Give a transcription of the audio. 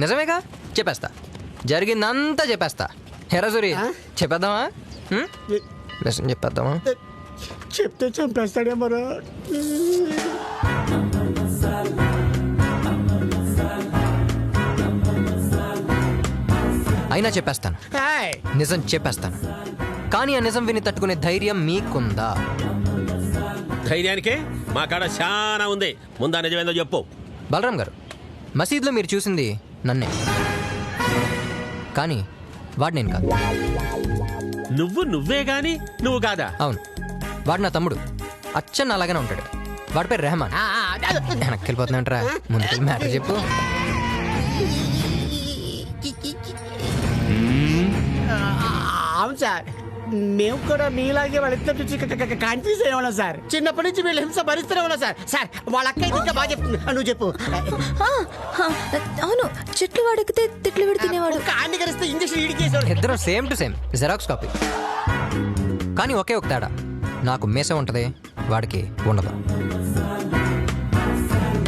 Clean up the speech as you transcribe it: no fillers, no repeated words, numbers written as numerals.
నిజమేగా చెప్పేస్తా, జరిగిందంతా చెప్పేస్తా. హెరా సూరి చెప్పేద్దామా? నిజం చెప్పేద్దామా? చెప్తే చంపేస్తాడేమో. అయినా చెప్పేస్తాను, నిజం చెప్పేస్తాను. కానీ ఆ నిజం విని తట్టుకునే ధైర్యం మీకుందా? ధైర్యానికే మా కాడ చాలా ఉంది. ముందా నిజమేందో చెప్పు. బలరాం గారు, మసీద్లో మీరు చూసింది నన్నే, కానీ వాడు నేను కాదు. నువ్వే గాని నువ్వు కాదా? అవును, వాడు నా తమ్ముడు. అచ్చన్న అలాగనే ఉంటాడు. వాడి పేరు రెహమాన్. వెనక్కి వెళ్ళిపోతున్నాంటరా, ముందుకెళ్ళి మ్యాటర్ చెప్పు. అవును సార్, మేము కూడా మీలాగే వాళ్ళిద్దరు చూసి కన్ఫ్యూజ్ అయ్యి ఉన్నాం సార్. చిన్నప్పటి నుంచి వీళ్ళు హింస భరిస్తూనే ఉన్నాం సార్. సార్ వాళ్ళ అక్క ఇంకా బాగా చెప్తుంది, నువ్వు చెప్పు. అవును, చెట్లు వాడెక్కితే తిట్లు పెడి తినేవాడు. కాన్ని కరిస్తే ఇంజక్షన్ ఇడికేసాడు. ఇద్దరం same to same xerox copy. కానీ ఒకే ఒక తేడా, నాకు మీస ఉంటుంది, వాడికి ఉండదు.